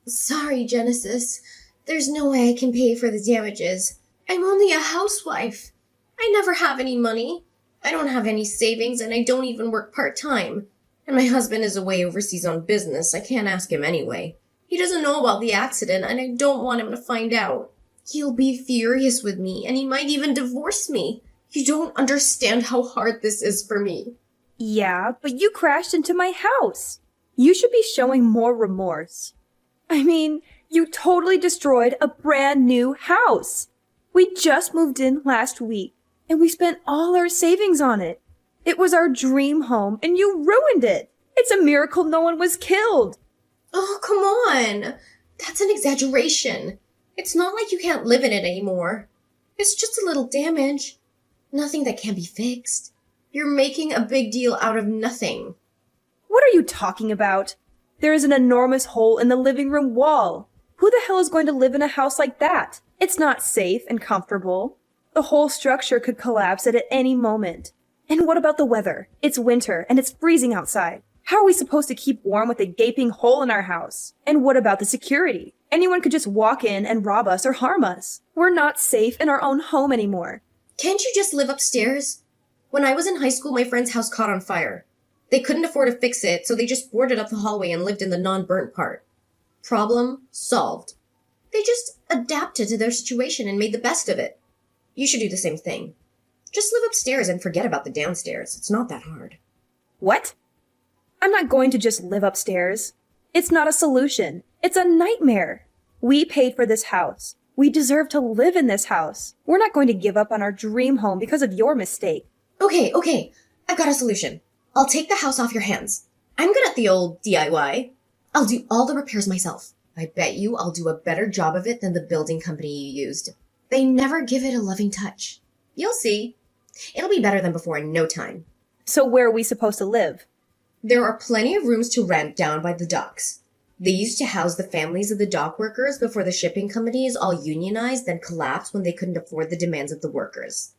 Sorry, Genesis. There's no way I can pay for the damages. I'm only a housewife. I never have any money. I don't have any savings and I don't even work part-time. And my husband is away overseas on business. I can't ask him anyway. He doesn't know about the accident and I don't want him to find out. He'll be furious with me and he might even divorce me. You don't understand how hard this is for me. Yeah, but you crashed into my house. You should be showing more remorse. I mean, you totally destroyed a brand new house. We just moved in last week, and we spent all our savings on it. It was our dream home, and you ruined it. It's a miracle no one was killed. Oh, come on. That's an exaggeration. It's not like you can't live in it anymore. It's just a little damage. Nothing that can't be fixed. You're making a big deal out of nothing. What are you talking about? There is an enormous hole in the living room wall. Who the hell is going to live in a house like that? It's not safe and comfortable. The whole structure could collapse at any moment. And what about the weather? It's winter and it's freezing outside. How are we supposed to keep warm with a gaping hole in our house? And what about the security? Anyone could just walk in and rob us or harm us. We're not safe in our own home anymore. Can't you just live upstairs? When I was in high school, my friend's house caught on fire. They couldn't afford to fix it, so they just boarded up the hallway and lived in the non-burnt part. Problem solved. They just adapted to their situation and made the best of it. You should do the same thing. Just live upstairs and forget about the downstairs. It's not that hard. What? I'm not going to just live upstairs. It's not a solution. It's a nightmare. We paid for this house. We deserve to live in this house. We're not going to give up on our dream home because of your mistake. Okay. I've got a solution. I'll take the house off your hands. I'm good at the old DIY. I'll do all the repairs myself. I bet you I'll do a better job of it than the building company you used. They never give it a loving touch. You'll see. It'll be better than before in no time. So where are we supposed to live? There are plenty of rooms to rent down by the docks. They used to house the families of the dock workers before the shipping companies all unionized, then collapsed when they couldn't afford the demands of the workers.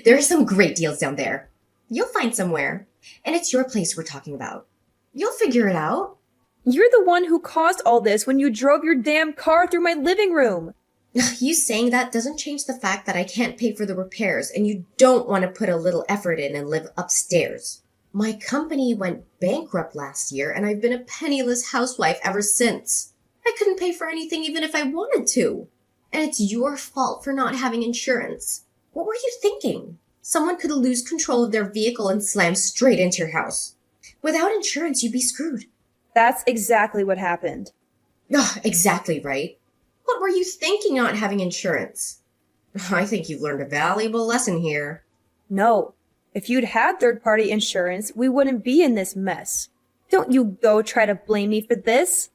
There are some great deals down there. You'll find somewhere. And it's your place we're talking about. You'll figure it out. You're the one who caused all this when you drove your damn car through my living room. You saying that doesn't change the fact that I can't pay for the repairs and you don't want to put a little effort in and live upstairs. My company went bankrupt last year and I've been a penniless housewife ever since. I couldn't pay for anything even if I wanted to. And it's your fault for not having insurance. What were you thinking? Someone could lose control of their vehicle and slam straight into your house. Without insurance, you'd be screwed. That's exactly what happened. Ugh, exactly right. What were you thinking not having insurance? I think you've learned a valuable lesson here. No. If you'd had third-party insurance, we wouldn't be in this mess. Don't you go try to blame me for this.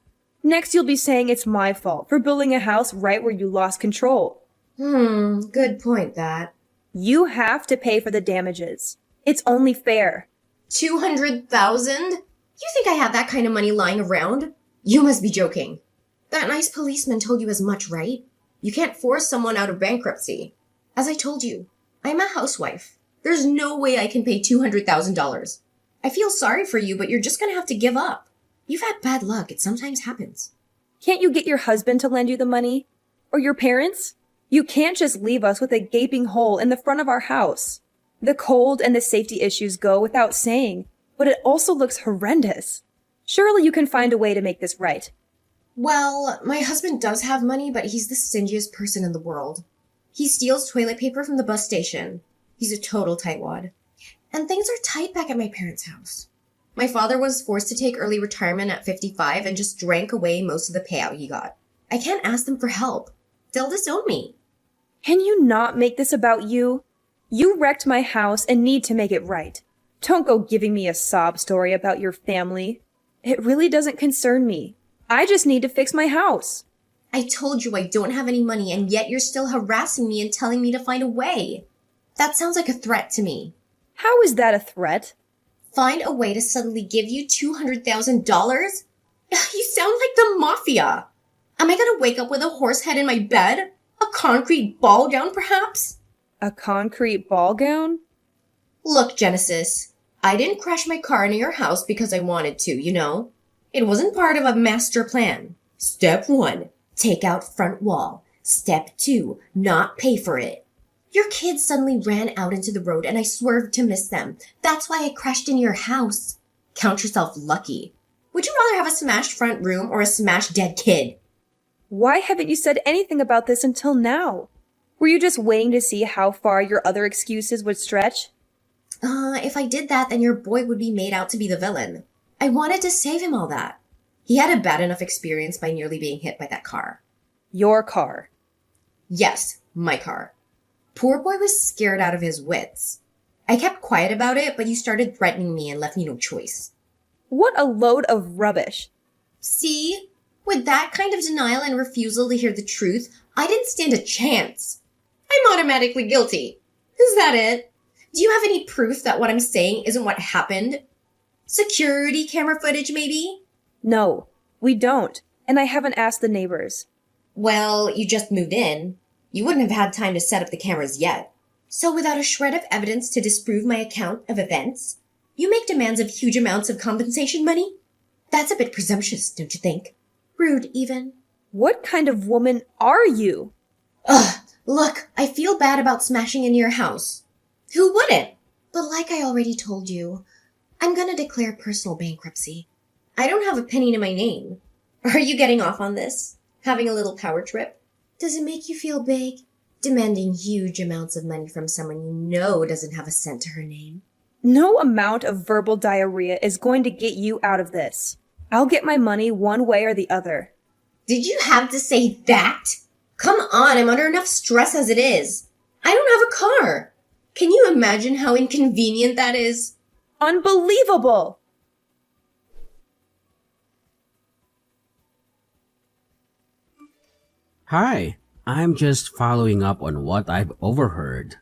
Next, you'll be saying it's my fault for building a house right where you lost control. Good point, that. You have to pay for the damages. It's only fair. 200,000? You think I have that kind of money lying around? You must be joking. That nice policeman told you as much, right? You can't force someone out of bankruptcy. As I told you, I'm a housewife. There's no way I can pay $200,000. I feel sorry for you, but you're just gonna have to give up. You've had bad luck. It sometimes happens. Can't you get your husband to lend you the money? Or your parents? You can't just leave us with a gaping hole in the front of our house. The cold and the safety issues go without saying, but it also looks horrendous. Surely you can find a way to make this right. Well, my husband does have money, but he's the stingiest person in the world. He steals toilet paper from the bus station. He's a total tightwad. And things are tight back at my parents' house. My father was forced to take early retirement at 55 and just drank away most of the payout he got. I can't ask them for help. They'll disown me. Can you not make this about you? You wrecked my house and need to make it right. Don't go giving me a sob story about your family. It really doesn't concern me. I just need to fix my house. I told you I don't have any money, and yet you're still harassing me and telling me to find a way. That sounds like a threat to me. How is that a threat? Find a way to suddenly give you $200,000? You sound like the mafia. Am I gonna wake up with a horse head in my bed? A concrete ball gown, perhaps? A concrete ball gown? Look, Genesis, I didn't crash my car into your house because I wanted to, you know. It wasn't part of a master plan. Step 1, take out front wall. Step 2, not pay for it. Your kids suddenly ran out into the road and I swerved to miss them. That's why I crashed into your house. Count yourself lucky. Would you rather have a smashed front room or a smashed dead kid? Why haven't you said anything about this until now? Were you just waiting to see how far your other excuses would stretch? If I did that, then your boy would be made out to be the villain. I wanted to save him all that. He had a bad enough experience by nearly being hit by that car. Your car. Yes, my car. Poor boy was scared out of his wits. I kept quiet about it, but you started threatening me and left me no choice. What a load of rubbish. See? With that kind of denial and refusal to hear the truth, I didn't stand a chance. I'm automatically guilty. Is that it? Do you have any proof that what I'm saying isn't what happened? Security camera footage, maybe? No, we don't, and I haven't asked the neighbors. Well, you just moved in. You wouldn't have had time to set up the cameras yet. So without a shred of evidence to disprove my account of events, you make demands of huge amounts of compensation money? That's a bit presumptuous, don't you think? Rude, even. What kind of woman are you? Ugh, look, I feel bad about smashing into your house. Who wouldn't? But like I already told you, I'm gonna declare personal bankruptcy. I don't have a penny to my name. Are you getting off on this? Having a little power trip? Does it make you feel big? Demanding huge amounts of money from someone you know doesn't have a cent to her name? No amount of verbal diarrhea is going to get you out of this. I'll get my money one way or the other. Did you have to say that? Come on, I'm under enough stress as it is. I don't have a car. Can you imagine how inconvenient that is? Unbelievable! Hi, I'm just following up on what I've overheard.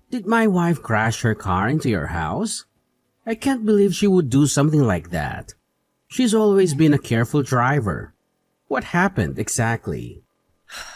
Did my wife crash her car into your house? I can't believe she would do something like that. She's always been a careful driver. What happened exactly?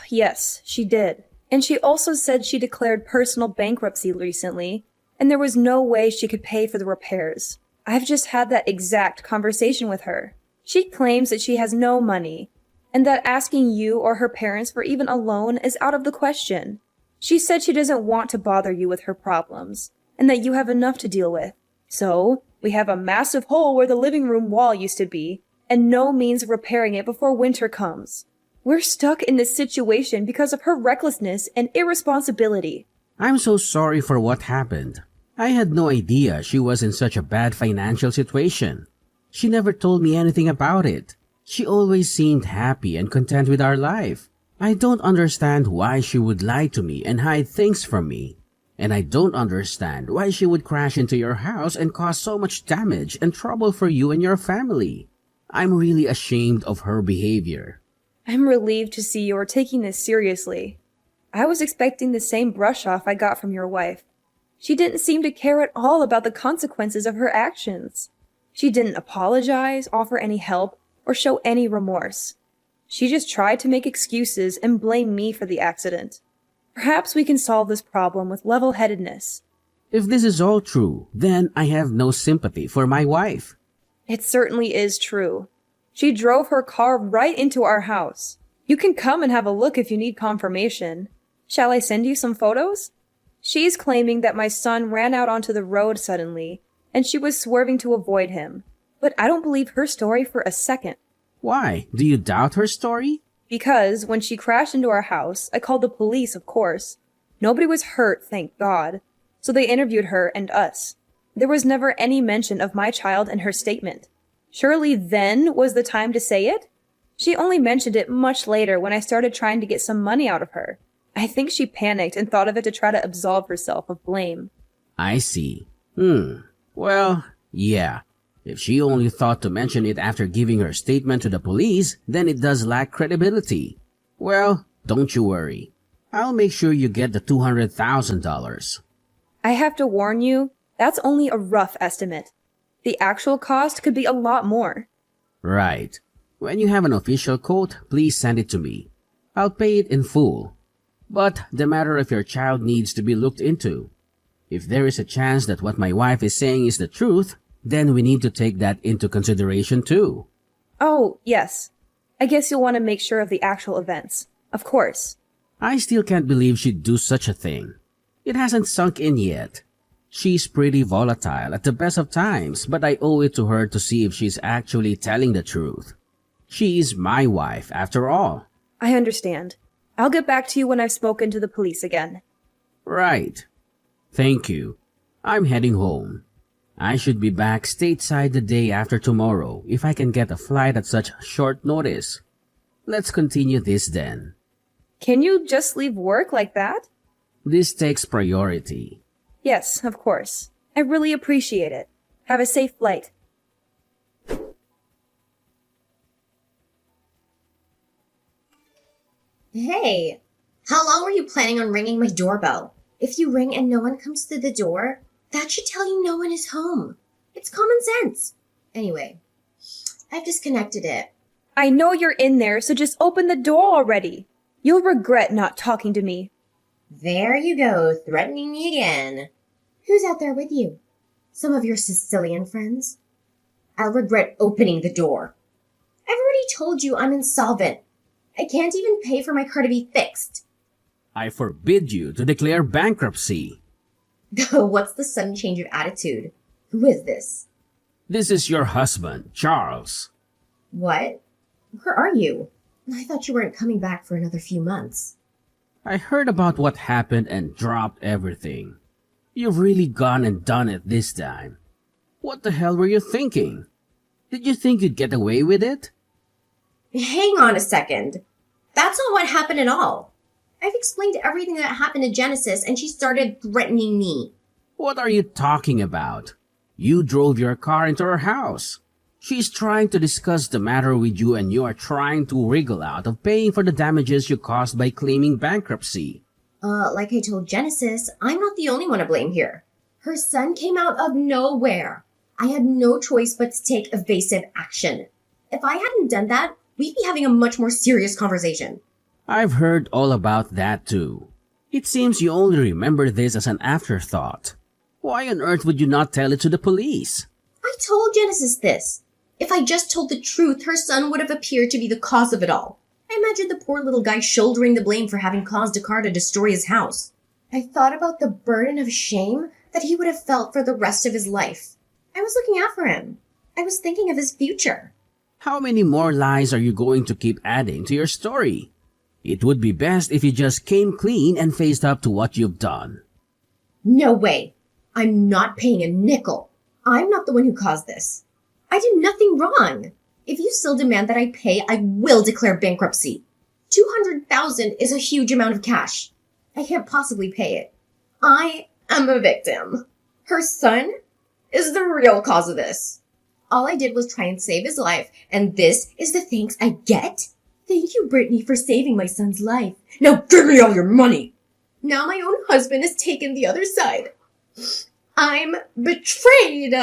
Yes, she did. And she also said she declared personal bankruptcy recently, and there was no way she could pay for the repairs. I've just had that exact conversation with her. She claims that she has no money, and that asking you or her parents for even a loan is out of the question. She said she doesn't want to bother you with her problems, and that you have enough to deal with. So, we have a massive hole where the living room wall used to be, and no means of repairing it before winter comes. We're stuck in this situation because of her recklessness and irresponsibility. I'm so sorry for what happened. I had no idea she was in such a bad financial situation. She never told me anything about it. She always seemed happy and content with our life. I don't understand why she would lie to me and hide things from me. And I don't understand why she would crash into your house and cause so much damage and trouble for you and your family. I'm really ashamed of her behavior. I'm relieved to see you're taking this seriously. I was expecting the same brush off I got from your wife. She didn't seem to care at all about the consequences of her actions. She didn't apologize, offer any help, or show any remorse. She just tried to make excuses and blame me for the accident. Perhaps we can solve this problem with level-headedness. If this is all true, then I have no sympathy for my wife. It certainly is true. She drove her car right into our house. You can come and have a look if you need confirmation. Shall I send you some photos? She's claiming that my son ran out onto the road suddenly, and she was swerving to avoid him. But I don't believe her story for a second. Why? Do you doubt her story? Because when she crashed into our house, I called the police, of course. Nobody was hurt, thank God. So they interviewed her and us. There was never any mention of my child in her statement. Surely then was the time to say it? She only mentioned it much later when I started trying to get some money out of her. I think she panicked and thought of it to try to absolve herself of blame. I see. Well, yeah. If she only thought to mention it after giving her statement to the police, then it does lack credibility. Well, don't you worry. I'll make sure you get the $200,000. I have to warn you, that's only a rough estimate. The actual cost could be a lot more. Right. When you have an official quote, please send it to me. I'll pay it in full. But the matter of your child needs to be looked into. If there is a chance that what my wife is saying is the truth, then we need to take that into consideration too. Oh, yes. I guess you'll want to make sure of the actual events. Of course. I still can't believe she'd do such a thing. It hasn't sunk in yet. She's pretty volatile at the best of times, but I owe it to her to see if she's actually telling the truth. She is my wife, after all. I understand. I'll get back to you when I've spoken to the police again. Right. Thank you. I'm heading home. I should be back stateside the day after tomorrow if I can get a flight at such short notice. Let's continue this then. Can you just leave work like that? This takes priority. Yes, of course. I really appreciate it. Have a safe flight. Hey, how long were you planning on ringing my doorbell? If you ring and no one comes to the door, that should tell you no one is home. It's common sense. Anyway, I've disconnected it. I know you're in there, so just open the door already. You'll regret not talking to me. There you go, threatening me again. Who's out there with you? Some of your Sicilian friends? I'll regret opening the door. I've already told you I'm insolvent. I can't even pay for my car to be fixed. I forbid you to declare bankruptcy. What's the sudden change of attitude? Who is this? This is your husband, Charles. What? Where are you? I thought you weren't coming back for another few months. I heard about what happened and dropped everything. You've really gone and done it this time. What the hell were you thinking? Did you think you'd get away with it? Hang on a second. That's not what happened at all. I've explained everything that happened to Genesis and she started threatening me. What are you talking about? You drove your car into her house. She's trying to discuss the matter with you and you are trying to wriggle out of paying for the damages you caused by claiming bankruptcy. Like I told Genesis, I'm not the only one to blame here. Her son came out of nowhere. I had no choice but to take evasive action. If I hadn't done that, we'd be having a much more serious conversation. I've heard all about that too. It seems you only remember this as an afterthought. Why on earth would you not tell it to the police? I told Genesis this. If I just told the truth, her son would have appeared to be the cause of it all. I imagined the poor little guy shouldering the blame for having caused a car to destroy his house. I thought about the burden of shame that he would have felt for the rest of his life. I was looking out for him. I was thinking of his future. How many more lies are you going to keep adding to your story? It would be best if you just came clean and faced up to what you've done. No way. I'm not paying a nickel. I'm not the one who caused this. I did nothing wrong. If you still demand that I pay, I will declare bankruptcy. $200,000 is a huge amount of cash. I can't possibly pay it. I am a victim. Her son is the real cause of this. All I did was try and save his life, and this is the thanks I get? Thank you, Brittany, for saving my son's life. Now give me all your money. Now my own husband has taken the other side. I'm betrayed.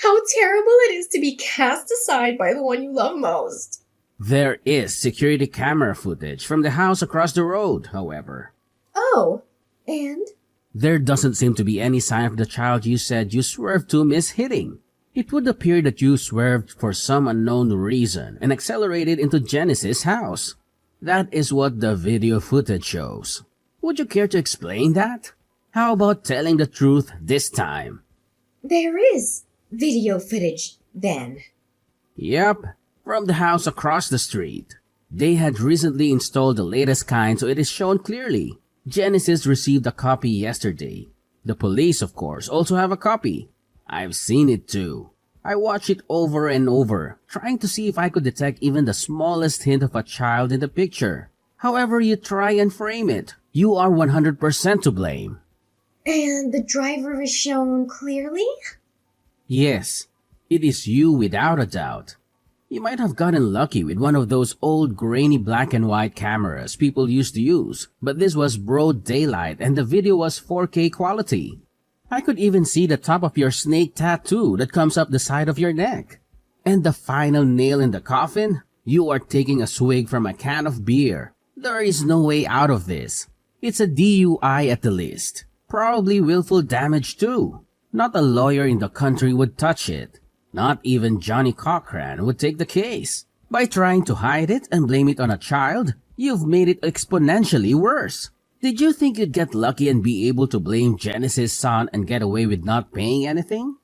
How terrible it is to be cast aside by the one you love most. There is security camera footage from the house across the road, however. Oh, and? There doesn't seem to be any sign of the child you said you swerved to miss hitting. It would appear that you swerved for some unknown reason and accelerated into Genesis' house. That is what the video footage shows. Would you care to explain that? How about telling the truth this time? There is video footage, then. Yep, from the house across the street. They had recently installed the latest kind, so it is shown clearly. Genesis received a copy yesterday. The police, of course, also have a copy. I've seen it too. I watched it over and over, trying to see if I could detect even the smallest hint of a child in the picture. However you try and frame it, you are 100% to blame. And the driver is shown clearly? Yes, it is you without a doubt. You might have gotten lucky with one of those old grainy black and white cameras people used to use, but this was broad daylight and the video was 4K quality. I could even see the top of your snake tattoo that comes up the side of your neck. And the final nail in the coffin? You are taking a swig from a can of beer. There is no way out of this. It's a DUI at the least. Probably willful damage too. Not a lawyer in the country would touch it. Not even Johnny Cochran would take the case. By trying to hide it and blame it on a child, you've made it exponentially worse. Did you think you'd get lucky and be able to blame Genesis' son and get away with not paying anything?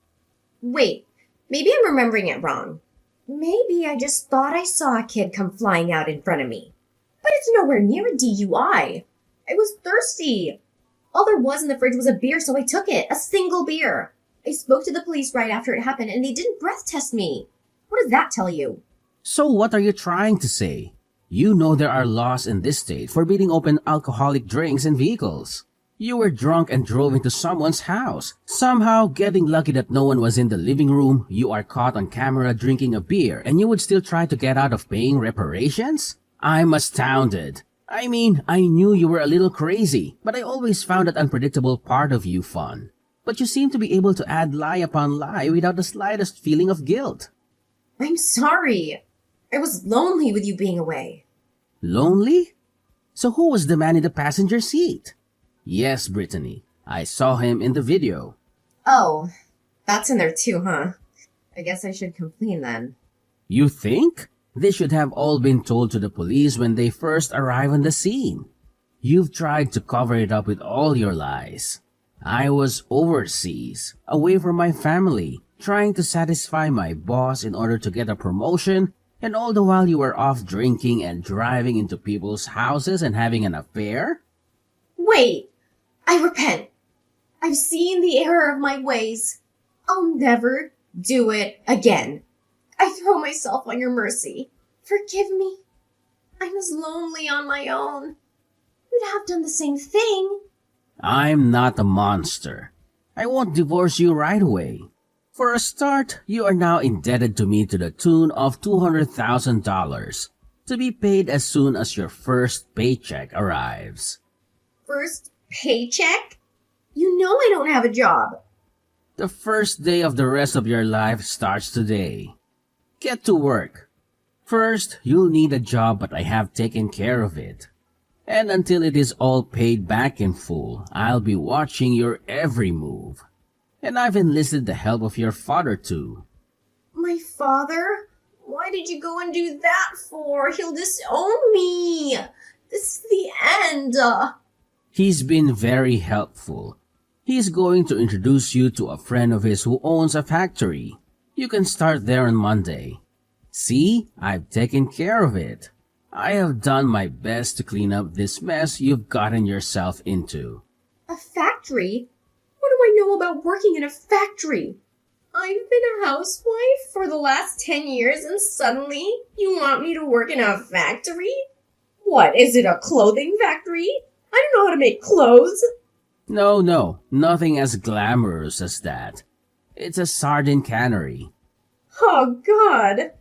Wait, maybe I'm remembering it wrong. Maybe I just thought I saw a kid come flying out in front of me. But it's nowhere near a DUI. I was thirsty. All there was in the fridge was a beer, so I took it. A single beer. I spoke to the police right after it happened, and they didn't breath test me. What does that tell you? So what are you trying to say? You know there are laws in this state forbidding open alcoholic drinks in vehicles. You were drunk and drove into someone's house. Somehow, getting lucky that no one was in the living room, you are caught on camera drinking a beer and you would still try to get out of paying reparations? I'm astounded. I mean, I knew you were a little crazy, but I always found that unpredictable part of you fun. But you seem to be able to add lie upon lie without the slightest feeling of guilt. I'm sorry. I was lonely with you being away. Lonely? So who was the man in the passenger seat? Yes, Brittany. I saw him in the video. Oh, that's in there too, huh? I guess I should complain then. You think? They should have all been told to the police when they first arrive on the scene. You've tried to cover it up with all your lies. I was overseas, away from my family, trying to satisfy my boss in order to get a promotion, and all the while you were off drinking and driving into people's houses and having an affair? Wait! I repent. I've seen the error of my ways. I'll never do it again. I throw myself on your mercy. Forgive me. I was lonely on my own. You'd have done the same thing. I'm not a monster. I won't divorce you right away. For a start, you are now indebted to me to the tune of $200,000 to be paid as soon as your first paycheck arrives. First paycheck? You know I don't have a job. The first day of the rest of your life starts today. Get to work. First, you'll need a job, but I have taken care of it. And until it is all paid back in full, I'll be watching your every move. And I've enlisted the help of your father too. My father? Why did you go and do that for? He'll disown me. This is the end. He's been very helpful. He's going to introduce you to a friend of his who owns a factory. You can start there on Monday. See, I've taken care of it. I have done my best to clean up this mess you've gotten yourself into. A factory? What do I know about working in a factory? I've been a housewife for the last 10 years and suddenly you want me to work in a factory? What, is it a clothing factory? I don't know how to make clothes. No, nothing as glamorous as that. It's a sardine cannery. Oh, God.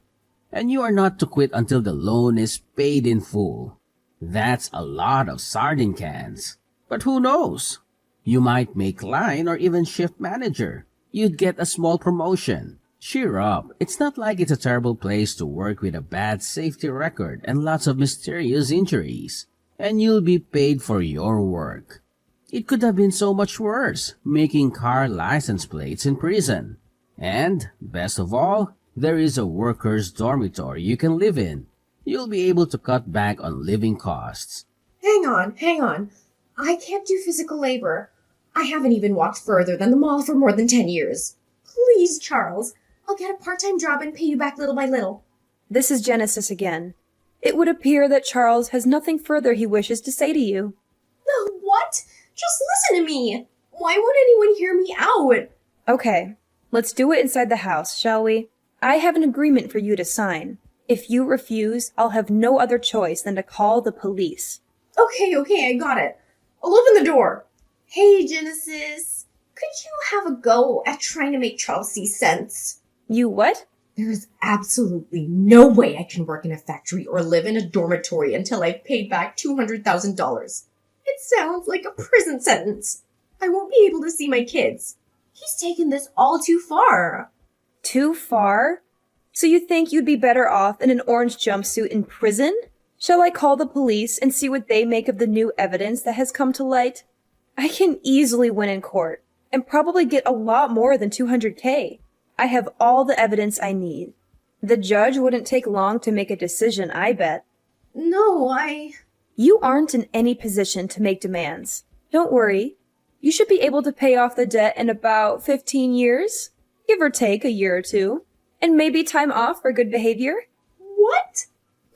And you are not to quit until the loan is paid in full. That's a lot of sardine cans. But who knows? You might make line or even shift manager. You'd get a small promotion. Cheer up. It's not like it's a terrible place to work with a bad safety record and lots of mysterious injuries. And you'll be paid for your work. It could have been so much worse, making car license plates in prison. And, best of all, there is a workers' dormitory you can live in. You'll be able to cut back on living costs. Hang on. I can't do physical labor. I haven't even walked further than the mall for more than 10 years. Please, Charles, I'll get a part-time job and pay you back little by little. This is Genesis again. It would appear that Charles has nothing further he wishes to say to you. No, what? Just listen to me. Why won't anyone hear me out? Okay, let's do it inside the house, shall we? I have an agreement for you to sign. If you refuse, I'll have no other choice than to call the police. Okay, I got it. I'll open the door. Hey, Genesis. Could you have a go at trying to make Charles see sense? You what? There is absolutely no way I can work in a factory or live in a dormitory until I've paid back $200,000. It sounds like a prison sentence. I won't be able to see my kids. He's taken this all too far. Too far? So you think you'd be better off in an orange jumpsuit in prison? Shall I call the police and see what they make of the new evidence that has come to light? I can easily win in court, and probably get a lot more than $200K. I have all the evidence I need. The judge wouldn't take long to make a decision, I bet. No, You aren't in any position to make demands. Don't worry. You should be able to pay off the debt in about 15 years, give or take a year or two, and maybe time off for good behavior. What?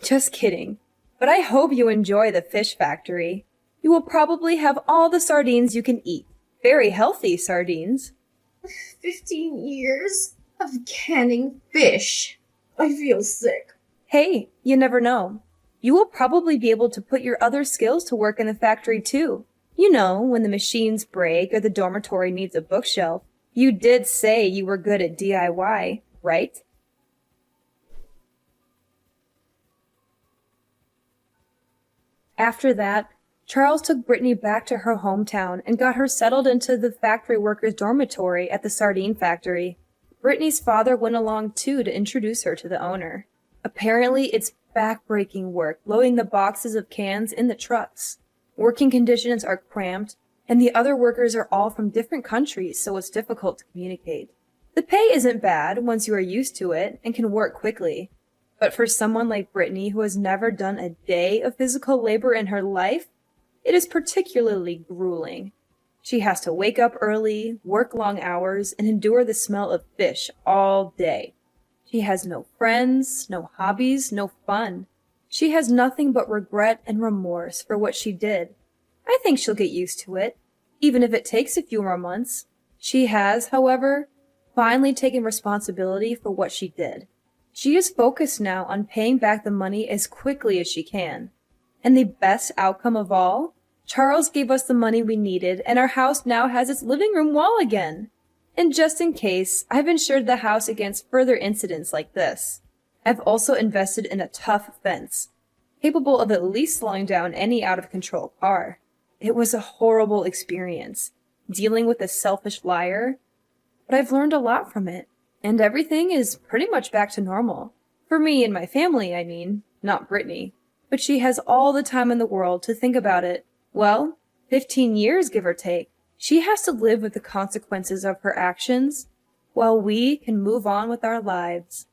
Just kidding. But I hope you enjoy the fish factory. You will probably have all the sardines you can eat. Very healthy sardines. 15 years of canning fish. I feel sick. Hey, you never know. You will probably be able to put your other skills to work in the factory too. You know, when the machines break or the dormitory needs a bookshelf. You did say you were good at DIY, right? After that, Charles took Brittany back to her hometown and got her settled into the factory workers' dormitory at the sardine factory. Brittany's father went along too to introduce her to the owner. Apparently, it's back-breaking work loading the boxes of cans in the trucks. Working conditions are cramped, and the other workers are all from different countries, so it's difficult to communicate. The pay isn't bad once you are used to it and can work quickly. But for someone like Brittany who has never done a day of physical labor in her life, it is particularly grueling. She has to wake up early, work long hours, and endure the smell of fish all day. She has no friends, no hobbies, no fun. She has nothing but regret and remorse for what she did. I think she'll get used to it, even if it takes a few more months. She has, however, finally taken responsibility for what she did. She is focused now on paying back the money as quickly as she can. And the best outcome of all? Charles gave us the money we needed, and our house now has its living room wall again. And just in case, I've insured the house against further incidents like this. I've also invested in a tough fence, capable of at least slowing down any out-of-control car. It was a horrible experience, dealing with a selfish liar, but I've learned a lot from it, and everything is pretty much back to normal. For me and my family, I mean, not Brittany. But she has all the time in the world to think about it. Well, 15 years, give or take. She has to live with the consequences of her actions, while we can move on with our lives.